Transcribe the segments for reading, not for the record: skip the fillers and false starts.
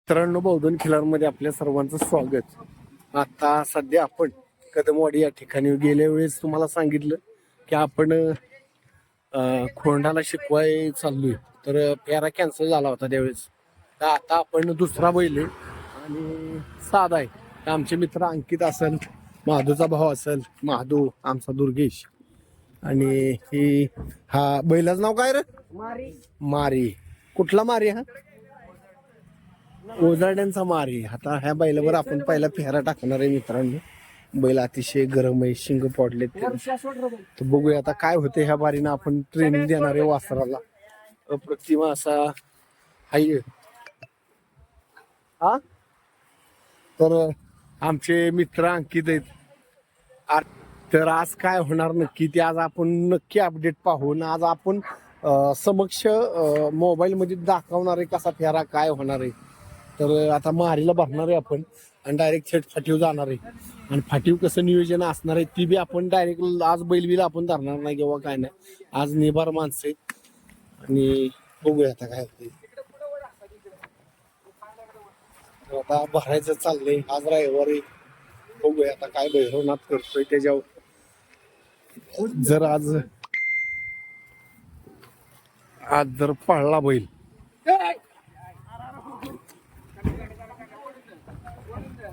मित्रांनो, बौद्धन खिलारमध्ये आपल्या सर्वांचं स्वागत. आता सध्या आपण कदमवाडी या ठिकाणी गेल्या वेळेस तुम्हाला सांगितलं की आपण खोंडाला शिकवाय चाललोय, तर फेरा कॅन्सल झाला होता त्यावेळेस. तर आता आपण दुसरा बैल आहे आणि साधा आहे. तर आमचे मित्र अंकित असेल, महादूचा भाऊ असेल, महादू आमचा दुर्गेश, आणि ही हा बैलाचं नाव काय रे? मारी. कुठला मारी? हा ओझाड्यांचा मारी. आता ह्या बैलावर आपण पहिला फेरा टाकणार आहे मित्रांनो. बैल अतिशय गरम आहे, शिंग पडले. तर बघूया आता काय होते ह्या बारीनं. आपण ट्रेनिंग देणार आहे वासराला. अप्रतिम असा हाय हा. तर आमचे मित्र अंकित आहेत. तर आज काय होणार नक्की ते आज आपण नक्की अपडेट पाहून आज आपण समक्ष मोबाईल मध्ये दाखवणार आहे कसा फेरा काय होणार आहे. तर आता मारीला भरणार आहे आपण आणि डायरेक्ट थेट फाटीव जाणार आहे. आणि फाटीव कसं नियोजन असणार आहे ती बी आपण डायरेक्ट आज बैलबीला आपण धरणार नाही किंवा काय नाही. आज निभार माणसं आहेत आणि बघूया आता काय होते. आता भरायचं चाललंय. आज रविवारी बघूया आता काय भैरवनाथ करतोय त्याच्यावर. जर आज जर पळला बैल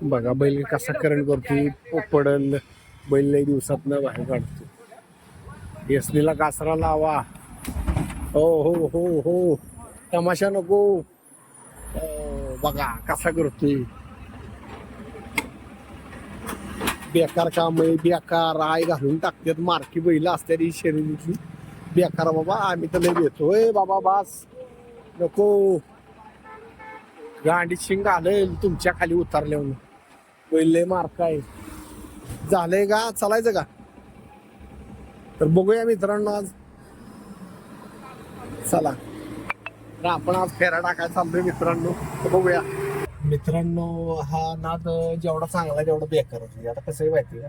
बघा, बैल कसा करंट करतोय. पडल बैल लई दिवसात न बाहेर काढतो. यसनीला कासरा लावा. हो हो हो हो, तमाशा नको. बघा कसा करतोय. बेकार काम आहे, बेकार. आय घालून टाकतात. मारकी बैल असतात ही शर्यतीतली. बेकार बाबा. आम्ही तर लय देतोय बाबा. बास नको. गांडी शिंग आलं तुमच्या खाली उतरल्यावर. बैल लय मारकाय. झालंय का? चालायचं का? तर बघूया मित्रांनो आज. चला तर आपण आज फेरा टाकायला चाललोय मित्रांनो. तर बघूया मित्रांनो. हा नाद जेवढा चांगला तेवढा बेकार होतो. आता कसं माहिती का,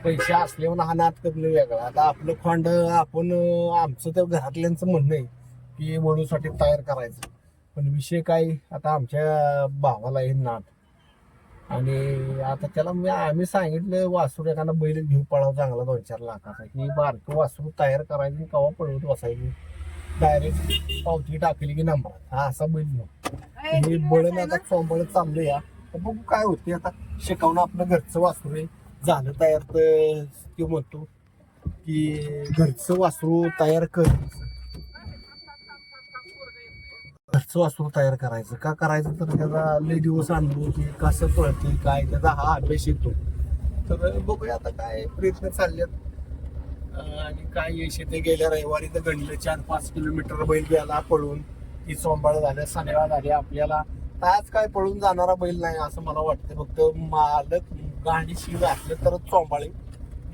पैसे असल्यावर हा नाद करणं वेगळा. आता आपलं खोंड आपण आमचं तर घरातल्यांचं म्हणणं आहे की वळूसाठी तयार करायचं. पण विषय काय, आता आमच्या भावाला हे नाद आणि आता त्याला आम्ही सांगितलं वासरू एखादा बैल घेऊ पळाव चांगला 2-4 लाखाचा. ही बारकं वासरू तयार करायची कवा पळवत बसायची. डायरेक्ट पावती टाकली की नंबर. हा असा बैल हे बळण आता चोंबळत चाललं या. तर बघू काय होते. आता शिकवणं आपलं घरचं वासरू आहे. झालं तयार तर तो म्हणतो की घरचं वासरू तयार कर. घरचं वासरू तयार करायचं का करायचं, तर त्याचा लय दिवस अनुभव की कसं पळते काय त्याचा हा अभ्यास येतो. तर बघूया आता काय प्रयत्न चाललेत आणि काय यश येते. गेल्या रविवारी तर गणलं 4-5 किलोमीटर बैल गेला पळून. ती चोंबाळ झाल्या, सनेवा झाली आपल्याला. आज काय पळून जाणारा बैल नाही असं मला वाटतं. फक्त मालक गाडी शिव घातलं तरच चोंबाळे.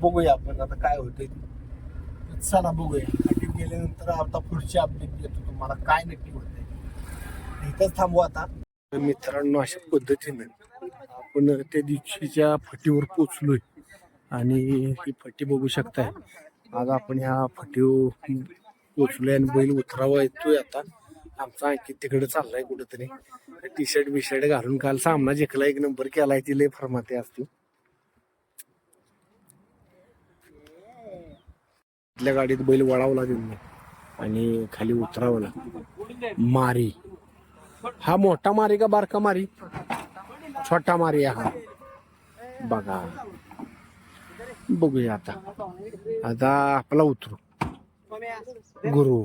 बघूया आपण आता काय होतंय. चला बघूया. फाटीव गेल्यानंतर आता पुढची अपडेट देतो तुम्हाला काय नक्की होतंय. इथंच थांबू आता मित्रांनो. अशा पद्धतीने आपण त्या दिवशीच्या फटीवर पोचलोय आणि ही फटी बघू शकताय. आज आपण ह्या फटीवर पोचलोय आणि बैल उतरावा येतोय. आता आमचा अंकित तिकडे चाललाय कुठेतरी. टी शर्ट बिशर्ट घालून काल सामना जिंकला, 1 नंबर केलाय. ती लय फरमाते असते. आपल्या गाडीत बैल वळावला त्यांनी आणि खाली उतरावला. मारी. हा मोठा मारी का बारका मारी? छोटा मारी हा. बघा बघूया आता. आता आपला उतरू गुरु.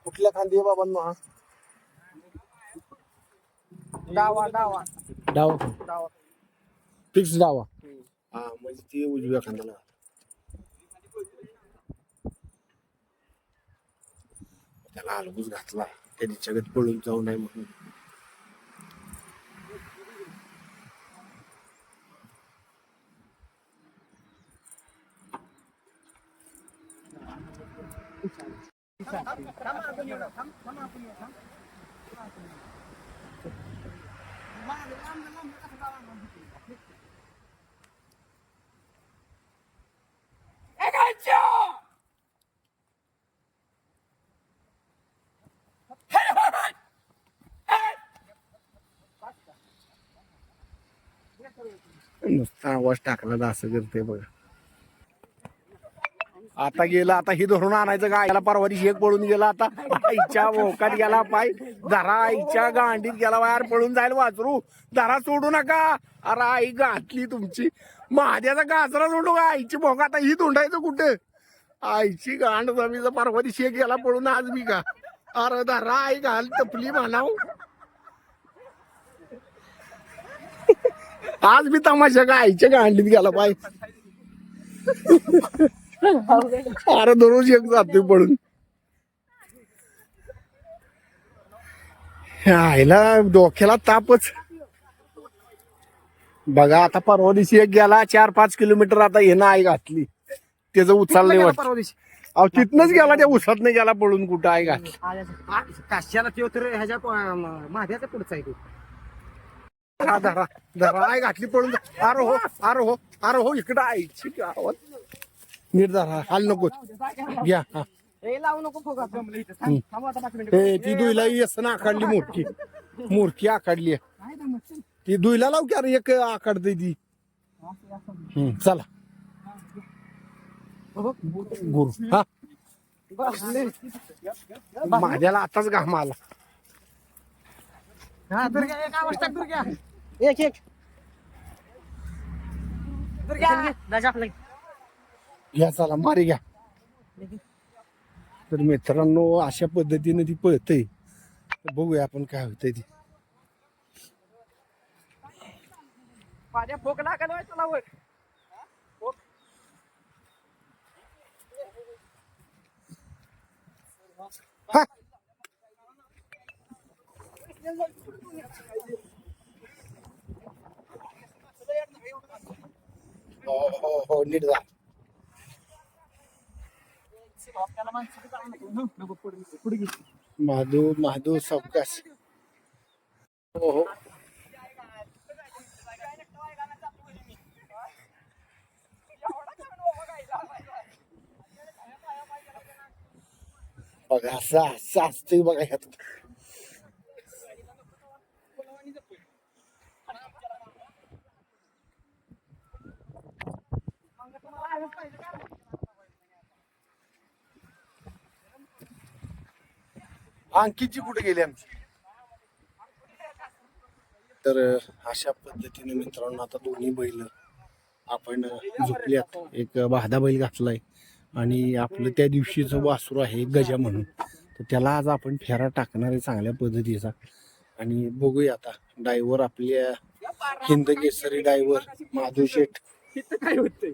कुठल्या खांदी आहे बाबांनो? हा डावा डावा डावा फिक्स डावा. हा म्हणजे ती उजव्या खांद्याला. त्याला अलगूच घातला त्याची जगत पळून जाऊ नये म्हणून. नुसता आवाज टाकला असं करते बघा. आता गेला, आता ही धरून आणायचं गायला. परवा दिवशी एक पळून गेला, आता आईच्या भोकात गेला पाय. धरा आईच्या गांडीत गेला बाहेर, पळून जाईल वासरू. धरा सोडू नका. अरे आई घातली तुमची महाद्याचा गाजरा सोडू का आईची भोका. आता ही धुंडायचं कुठं आईची गांड जमीचा. परवा दिवशी एक गेला पळून, आज मी का. अरे धरा आई घाल टपली म्हणाव. आज मी तमाशा का आईच्या गांडीत गेला पाय. अरे दररोज एक जातोय पडून. आईला डोक्याला तापच बघा. आता परवा दिवशी एक गेला 4-5 किलोमीटर. आता हे ना आई घातली त्याचं उचललंय वाटत. अहो तिथनच गेला, त्या उसात नाही गेला पळून. कुठं आई घातली काश्याला तो तर ह्याच्या माझ्याचा पुढचा आहे. धरा धरा आई घातली पळून. अरे हो अरे हो अरे हो इकडं आईची गावात. नीट धरा, हाल नको घ्या. हा लावू नको फोगा. ती दुईला असं आखाडली मोठी मोरकी आखाडली. ती दुईला लाव की. अरे एक आखाडते ती. चला गुरु. हा माझ्याला आताच घाम आला. एक एक घ्या चला मारी घ्या. तर मित्रांनो अशा पद्धतीने ती पळतय. बघूया आपण काय होतंय ती. माझ्या भोक लागला तुला वर. हा. हो हो हो नीट जा. महादू महादू सावकाश. हो हो बघा असं असं असतंय बघा ह्यात. अंकितची कुठे गेली आमची. तर अशा पद्धतीने मित्रांनो आता दोन्ही बैल आपण झोपल्यात. एक बहादा बैल घातलाय आणि आपलं त्या दिवशीचं वासरू आहे गजा म्हणून. तर त्याला आज आपण फेरा टाकणार आहे चांगल्या पद्धतीचा. आणि बघूया आता ड्रायव्हर आपल्या हिंद केसरी ड्रायव्हर माधू शेठ काय होतंय.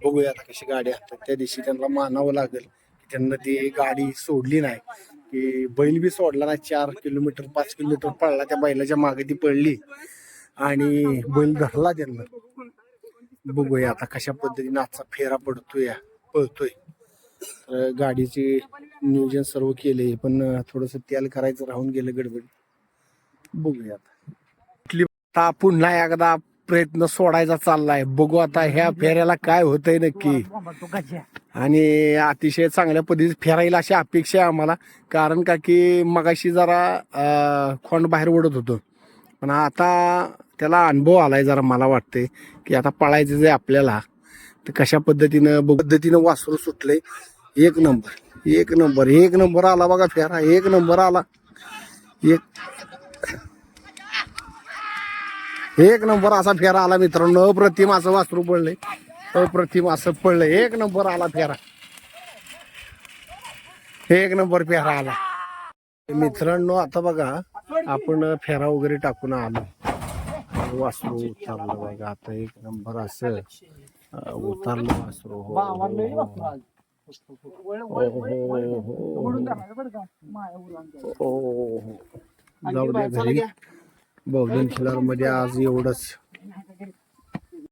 बघूया आता कशी गाडी हातात. त्या दिवशी त्यांना मानावं लागेल की त्यांना ती गाडी सोडली नाही. की बैल बी सोडला नाही. 4 किलोमीटर 5 किलोमीटर पळला. त्या बैलाच्या मागे ती पडली आणि बैल धरला त्यांना. बघूया आता कशा पद्धतीने आजचा फेरा पळतोय. गाडीचे नियोजन सर्व केले पण थोडस तेल करायचं राहून गेलं गडबड. बघूया आता पुन्हा एकदा प्रयत्न सोडायचा चाललाय. बघू आता ह्या फेऱ्याला काय होतंय नक्की. आणि अतिशय चांगल्या पद्धतीने फेरायला अशी अपेक्षा आहे आम्हाला. कारण का की मगाशी जरा खोंड बाहेर ओढत होतो पण आता त्याला अनुभव आलाय जरा. मला वाटतंय की आता पळायचं जे आपल्याला तर कशा पद्धतीनं वासरू सुटलंय. एक नंबर आला बघा फेरा. एक नंबर आला. एक नंबर असा फेरा आला मित्रांनो. अप्रतिम असं वासरू पडलंय. अप्रतिम असं पडलंय. एक नंबर आला फेरा. एक नंबर फेरा आला मित्रांनो. आता बघा आपण फेरा वगैरे टाकून आलो. वासरू उतरलं बघा. आता एक नंबर असं उतरलं वासरू. जाऊ द्या घरी. बौद्धन खिलार मध्ये आज एवढंच.